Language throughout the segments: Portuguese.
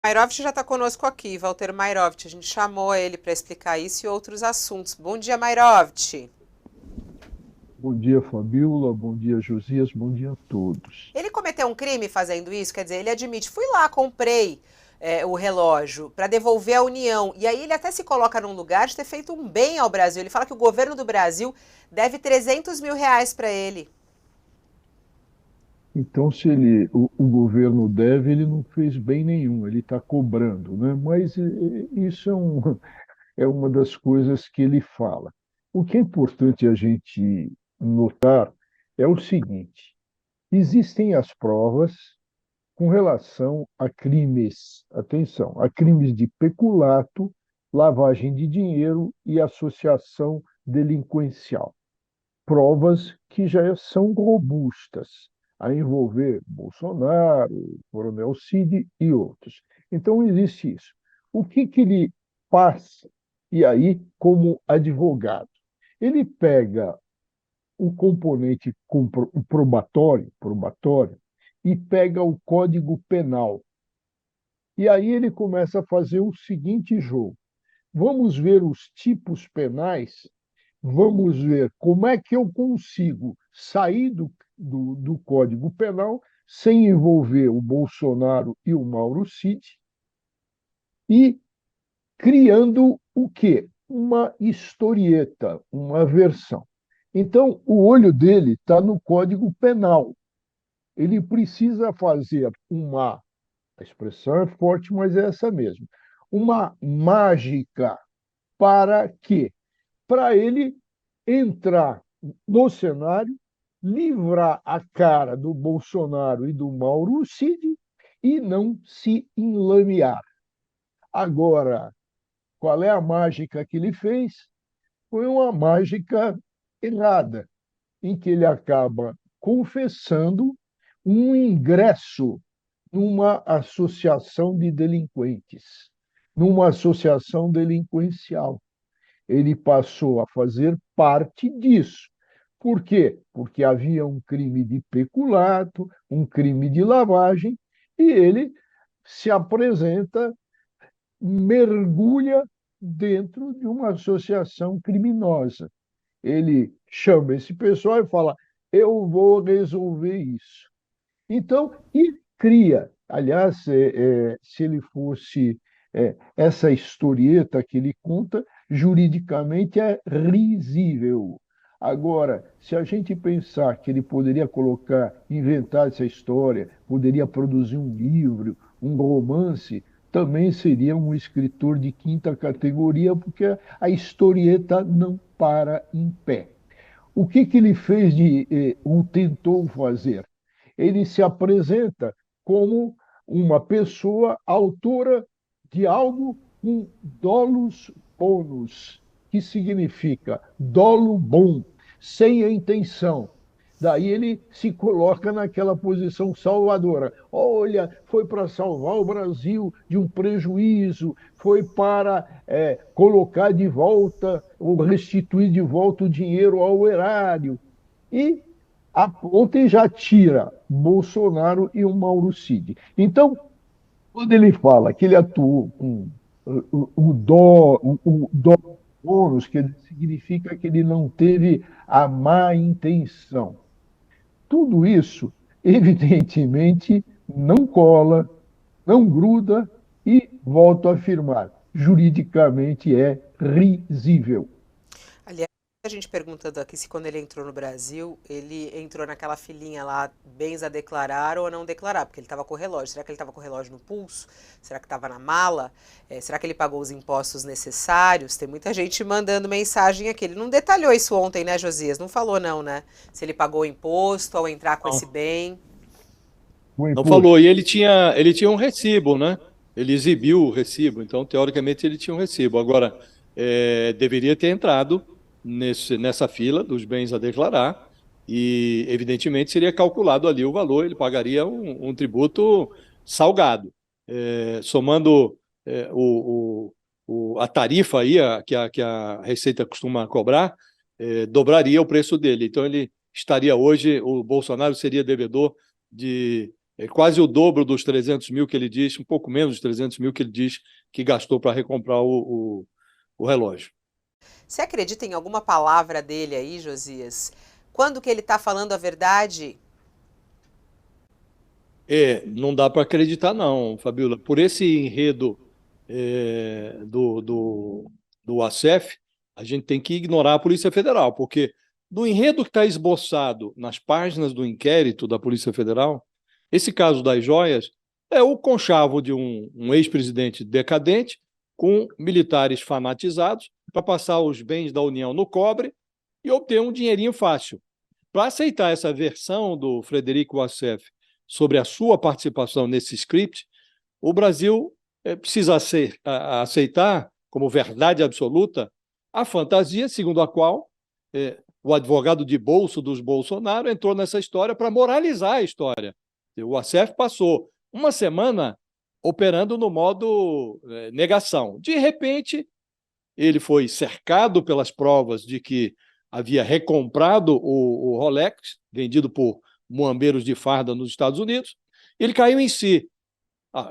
Mairovich já está conosco aqui, Walter Mairovich. A gente chamou ele para explicar isso e outros assuntos. Bom dia, Mairovich. Bom dia, Fabíola. Bom dia, Josias. Bom dia a todos. Ele cometeu um crime fazendo isso? Quer dizer, ele admite, fui lá, comprei o relógio para devolver à União. E aí ele até se coloca num lugar de ter feito um bem ao Brasil. Ele fala que o governo do Brasil deve 300 mil reais para ele. Então, se o governo deve, ele não fez bem nenhum, ele está cobrando, né? Mas isso é uma das coisas que ele fala. O que é importante a gente notar é o seguinte: existem as provas com relação a crimes, atenção, a crimes de peculato, lavagem de dinheiro e associação delinquencial. Provas que já são robustas, a envolver Bolsonaro, Coronel Cid e outros. Então, existe isso. O que ele faz, e aí, como advogado? Ele pega o componente probatório, e pega o Código Penal. E aí ele começa a fazer o seguinte jogo. Vamos ver os tipos penais. Vamos ver como é que eu consigo sair do Código Penal sem envolver o Bolsonaro e o Mauro Cid e criando o quê? Uma historieta, uma versão. Então, o olho dele está no Código Penal. Ele precisa fazer uma, a expressão é forte, mas é essa mesmo, uma mágica para quê? Para ele entrar no cenário, livrar a cara do Bolsonaro e do Mauro Cid e não se enlamear. Agora, qual é a mágica que ele fez? Foi uma mágica errada, em que ele acaba confessando um ingresso numa associação de delinquentes, numa associação delinquencial. Ele passou a fazer parte disso. Por quê? Porque havia um crime de peculato, um crime de lavagem, e ele se apresenta, mergulha dentro de uma associação criminosa. Ele chama esse pessoal e fala: eu vou resolver isso. Então, e cria. Aliás, se ele fosse essa historieta que ele conta, juridicamente é risível. Agora, se a gente pensar que ele poderia colocar, inventar essa história, poderia produzir um livro, um romance, também seria um escritor de quinta categoria, porque a historieta não para em pé. O que ele fez ou tentou fazer? Ele se apresenta como uma pessoa autora de algo com dolus bonus, que significa dolo bom, sem a intenção. Daí ele se coloca naquela posição salvadora. Olha, foi para salvar o Brasil de um prejuízo, foi para colocar de volta, ou restituir de volta o dinheiro ao erário. E aponta e já tira Bolsonaro e o Mauro Cid. Então, quando ele fala que ele atuou com o dó bônus, que significa que ele não teve a má intenção. Tudo isso, evidentemente, não cola, não gruda e, volto a afirmar, juridicamente é risível. Aliás, a gente perguntando aqui se quando ele entrou no Brasil, ele entrou naquela filinha lá, bens a declarar ou a não declarar, porque ele estava com o relógio. Será que ele estava com o relógio no pulso? Será que estava na mala? Será que ele pagou os impostos necessários? Tem muita gente mandando mensagem aqui. Ele não detalhou isso ontem, né, Josias? Não falou não, né? Se ele pagou o imposto ao entrar com esse Não, bem. O não falou. imposto. E ele tinha um recibo, né? Ele exibiu o recibo, então, teoricamente, ele tinha um recibo. Agora, deveria ter entrado nessa fila dos bens a declarar e, evidentemente, seria calculado ali o valor, ele pagaria um tributo salgado. Somando a tarifa aí, que a Receita costuma cobrar, dobraria o preço dele. Então, ele estaria hoje, o Bolsonaro seria devedor de É quase o dobro dos 300 mil que ele diz, um pouco menos dos 300 mil que ele diz que gastou para recomprar o relógio. Você acredita em alguma palavra dele aí, Josias? Quando que ele está falando a verdade? Não dá para acreditar, não, Fabiola. Por esse enredo do ASEF, a gente tem que ignorar a Polícia Federal, porque do enredo que está esboçado nas páginas do inquérito da Polícia Federal, esse caso das joias é o conchavo de um ex-presidente decadente com militares fanatizados para passar os bens da União no cobre e obter um dinheirinho fácil. Para aceitar essa versão do Frederico Wassef sobre a sua participação nesse script, o Brasil precisa aceitar como verdade absoluta a fantasia segundo a qual o advogado de bolso dos Bolsonaro entrou nessa história para moralizar a história. O Wassef passou uma semana operando no modo negação. De repente, ele foi cercado pelas provas de que havia recomprado o Rolex, vendido por muambeiros de farda nos Estados Unidos. Ele caiu em si.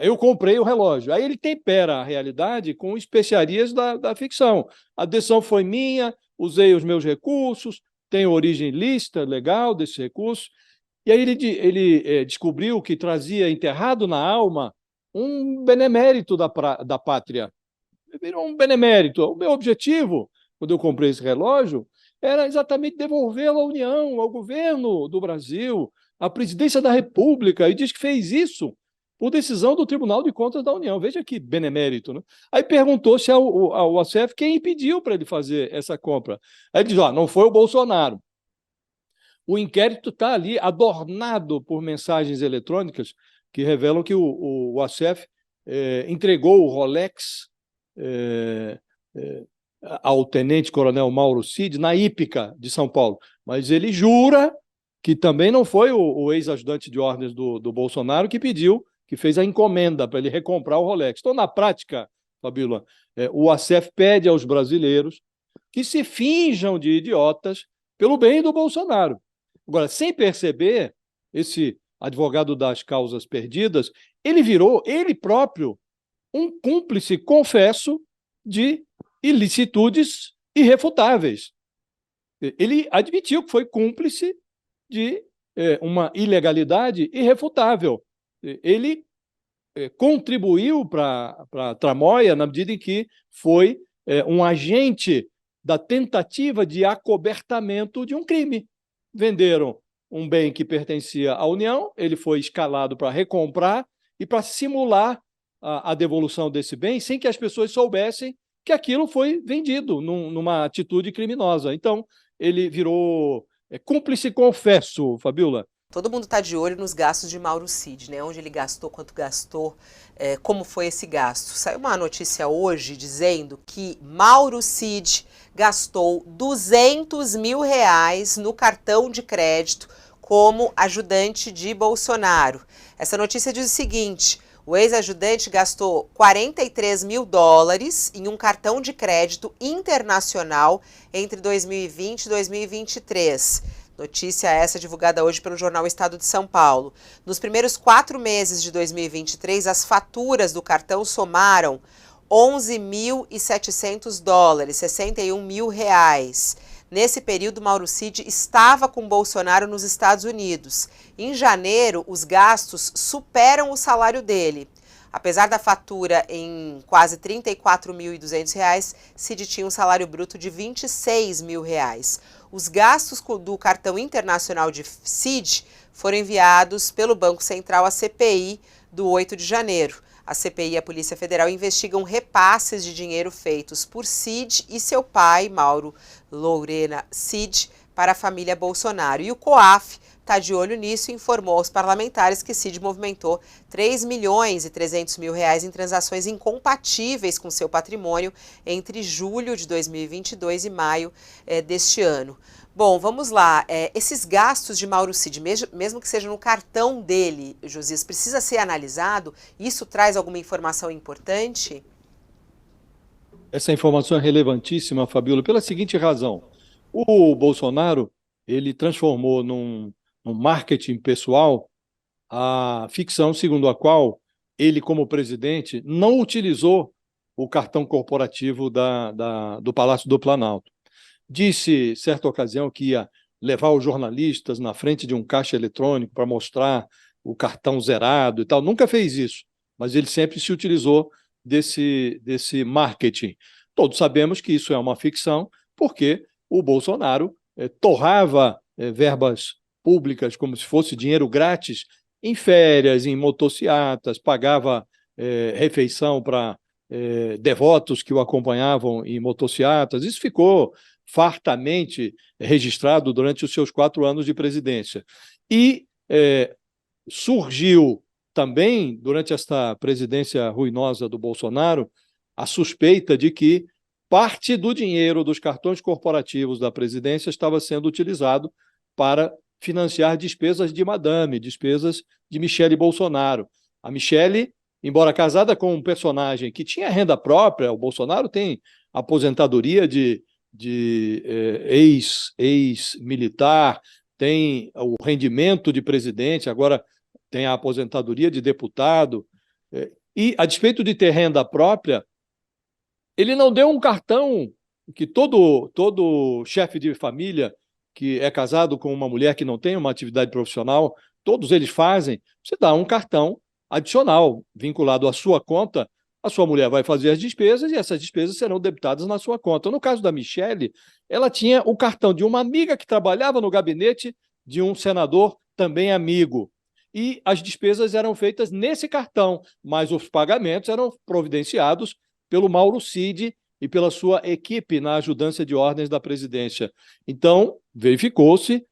Eu comprei o relógio. Aí ele tempera a realidade com especiarias da ficção. A decisão foi minha, usei os meus recursos, tem origem lícita, legal desses recursos. E aí ele descobriu que trazia enterrado na alma um benemérito da pátria. Virou um benemérito. O meu objetivo, quando eu comprei esse relógio, era exatamente devolvê-lo à União, ao governo do Brasil, à presidência da República, e diz que fez isso por decisão do Tribunal de Contas da União. Veja que benemérito, né? Aí perguntou-se ao Wassef quem impediu para ele fazer essa compra. Aí ele diz, não foi o Bolsonaro. O inquérito está ali adornado por mensagens eletrônicas que revelam que o Wassef entregou o Rolex ao tenente-coronel Mauro Cid na Hípica de São Paulo. Mas ele jura que também não foi o ex-ajudante de ordens do Bolsonaro que pediu, que fez a encomenda para ele recomprar o Rolex. Então, na prática, Fabíola, o Wassef pede aos brasileiros que se finjam de idiotas pelo bem do Bolsonaro. Agora, sem perceber, esse advogado das causas perdidas, ele virou, ele próprio, um cúmplice, confesso, de ilicitudes irrefutáveis. Ele admitiu que foi cúmplice de uma ilegalidade irrefutável. Ele contribuiu para a tramóia na medida em que foi um agente da tentativa de acobertamento de um crime. Venderam um bem que pertencia à União, ele foi escalado para recomprar e para simular a devolução desse bem sem que as pessoas soubessem que aquilo foi vendido numa atitude criminosa. Então, ele virou cúmplice confesso, Fabiola. Todo mundo está de olho nos gastos de Mauro Cid, né? Onde ele gastou, quanto gastou, como foi esse gasto. Saiu uma notícia hoje dizendo que Mauro Cid gastou R$200 mil no cartão de crédito como ajudante de Bolsonaro. Essa notícia diz o seguinte: o ex-ajudante gastou $43 mil em um cartão de crédito internacional entre 2020 e 2023. Notícia essa divulgada hoje pelo jornal Estado de São Paulo. Nos primeiros 4 meses de 2023, as faturas do cartão somaram $11.700, R$61 mil. Nesse período, Mauro Cid estava com Bolsonaro nos Estados Unidos. Em janeiro, os gastos superam o salário dele. Apesar da fatura em quase R$34.200, Cid tinha um salário bruto de R$26 mil. Os gastos do cartão internacional de Cid foram enviados pelo Banco Central à CPI do 8 de janeiro. A CPI e a Polícia Federal investigam repasses de dinheiro feitos por Cid e seu pai, Mauro Lourena Cid, para a família Bolsonaro. E o COAF está de olho nisso e informou aos parlamentares que Cid movimentou R$3.300.000 em transações incompatíveis com seu patrimônio entre julho de 2022 e maio deste ano. Bom, vamos lá. Esses gastos de Mauro Cid, mesmo que seja no cartão dele, Josias, precisa ser analisado? Isso traz alguma informação importante? Essa informação é relevantíssima, Fabíola, pela seguinte razão. O Bolsonaro, ele transformou num marketing pessoal a ficção segundo a qual ele, como presidente, não utilizou o cartão corporativo do Palácio do Planalto. Disse, certa ocasião, que ia levar os jornalistas na frente de um caixa eletrônico para mostrar o cartão zerado e tal. Nunca fez isso, mas ele sempre se utilizou desse marketing. Todos sabemos que isso é uma ficção, porque o Bolsonaro torrava verbas públicas como se fosse dinheiro grátis em férias, em motociatas, pagava refeição para devotos que o acompanhavam em motociatas. Isso ficou fartamente registrado durante os seus 4 anos de presidência. E surgiu também, durante esta presidência ruinosa do Bolsonaro, a suspeita de que parte do dinheiro dos cartões corporativos da presidência estava sendo utilizado para financiar despesas de madame, despesas de Michele Bolsonaro. A Michele, embora casada com um personagem que tinha renda própria, o Bolsonaro tem aposentadoria de ex-militar, tem o rendimento de presidente, agora tem a aposentadoria de deputado, e, a despeito de ter renda própria, ele não deu um cartão que todo chefe de família que é casado com uma mulher que não tem uma atividade profissional, todos eles fazem, você dá um cartão adicional, vinculado à sua conta, a sua mulher vai fazer as despesas e essas despesas serão debitadas na sua conta. No caso da Michele, ela tinha o cartão de uma amiga que trabalhava no gabinete de um senador também amigo. E as despesas eram feitas nesse cartão, mas os pagamentos eram providenciados pelo Mauro Cid e pela sua equipe na ajudância de ordens da presidência. Então, verificou-se,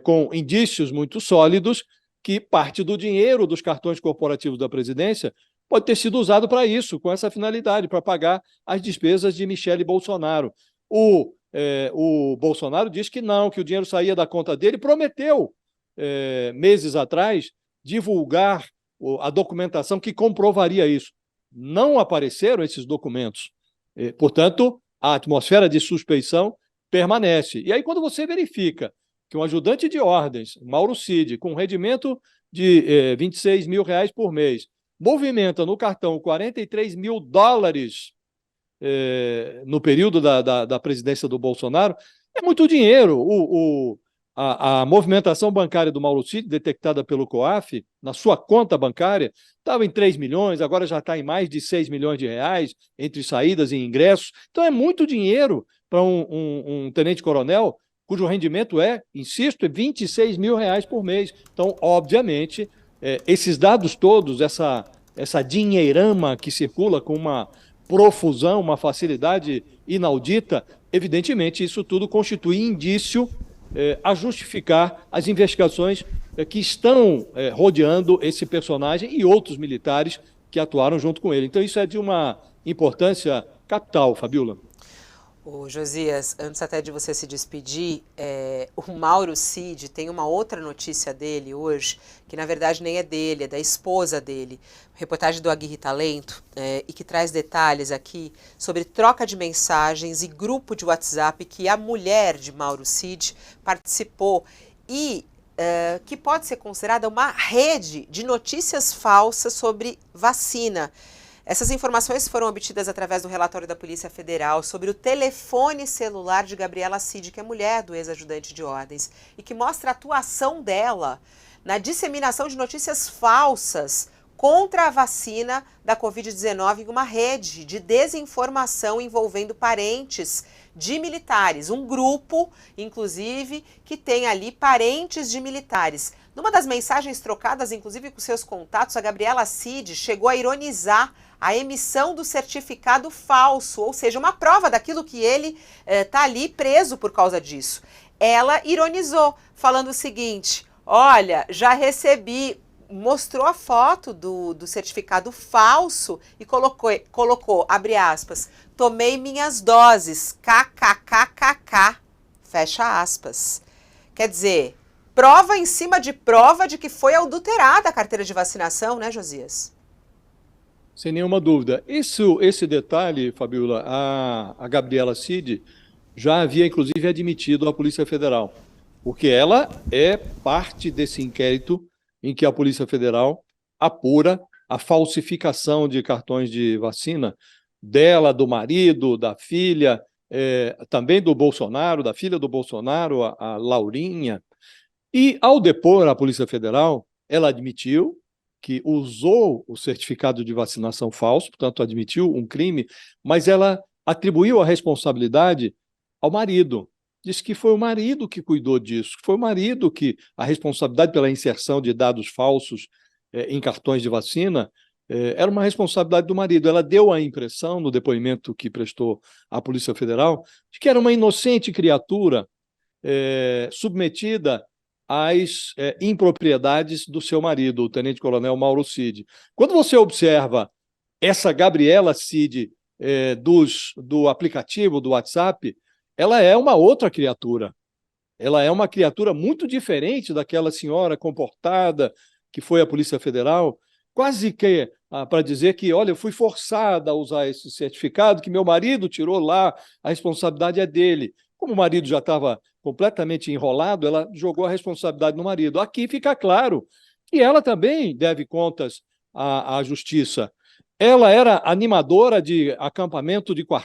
com indícios muito sólidos, que parte do dinheiro dos cartões corporativos da presidência pode ter sido usado para isso, com essa finalidade, para pagar as despesas de Michele Bolsonaro. O Bolsonaro diz que não, que o dinheiro saía da conta dele, prometeu, meses atrás, divulgar a documentação que comprovaria isso. Não apareceram esses documentos. Portanto, a atmosfera de suspeição permanece. E aí, quando você verifica que um ajudante de ordens, Mauro Cid, com um rendimento de R$ 26 mil por mês, movimenta no cartão $43 mil no período da presidência do Bolsonaro, é muito dinheiro. A movimentação bancária do Mauro Cid, detectada pelo COAF, na sua conta bancária, estava em 3 milhões, agora já está em mais de 6 milhões de reais, entre saídas e ingressos. Então é muito dinheiro para um tenente-coronel, cujo rendimento insisto, é R$ 26 mil por mês. Então, obviamente, esses dados todos, essa dinheirama que circula com uma profusão, uma facilidade inaudita, evidentemente isso tudo constitui indício a justificar as investigações que estão rodeando esse personagem e outros militares que atuaram junto com ele. Então isso é de uma importância capital, Fabiola. Ô, Josias, antes até de você se despedir, o Mauro Cid tem uma outra notícia dele hoje, que na verdade nem é dele, é da esposa dele. Reportagem do Aguirre Talento, e que traz detalhes aqui sobre troca de mensagens e grupo de WhatsApp que a mulher de Mauro Cid participou e que pode ser considerada uma rede de notícias falsas sobre vacina. Essas informações foram obtidas através do relatório da Polícia Federal sobre o telefone celular de Gabriela Cid, que é mulher do ex-ajudante de ordens, e que mostra a atuação dela na disseminação de notícias falsas contra a vacina da Covid-19 em uma rede de desinformação envolvendo parentes de militares. Um grupo, inclusive, que tem ali parentes de militares. Numa das mensagens trocadas, inclusive com seus contatos, a Gabriela Cid chegou a ironizar a emissão do certificado falso, ou seja, uma prova daquilo que ele está ali preso por causa disso. Ela ironizou, falando o seguinte: olha, já recebi, mostrou a foto do certificado falso e colocou, abre aspas, tomei minhas doses, kkkk, fecha aspas. Quer dizer, prova em cima de prova de que foi adulterada a carteira de vacinação, né, Josias? Sem nenhuma dúvida. Esse detalhe, Fabiola, a Gabriela Cid já havia, inclusive, admitido à Polícia Federal, porque ela é parte desse inquérito em que a Polícia Federal apura a falsificação de cartões de vacina dela, do marido, da filha, também do Bolsonaro, da filha do Bolsonaro, a Laurinha. E, ao depor a Polícia Federal, ela admitiu que usou o certificado de vacinação falso, portanto, admitiu um crime, mas ela atribuiu a responsabilidade ao marido. Disse que foi o marido que cuidou disso, que foi o marido que a responsabilidade pela inserção de dados falsos em cartões de vacina era uma responsabilidade do marido. Ela deu a impressão, no depoimento que prestou à Polícia Federal, de que era uma inocente criatura submetida às impropriedades do seu marido, o tenente-coronel Mauro Cid. Quando você observa essa Gabriela Cid do aplicativo, do WhatsApp, ela é uma outra criatura. Ela é uma criatura muito diferente daquela senhora comportada que foi à Polícia Federal, quase que para dizer que, olha, eu fui forçada a usar esse certificado, que meu marido tirou lá, a responsabilidade é dele. Como o marido já estava completamente enrolado, ela jogou a responsabilidade no marido. Aqui fica claro que ela também deve contas à justiça. Ela era animadora de acampamento de quartel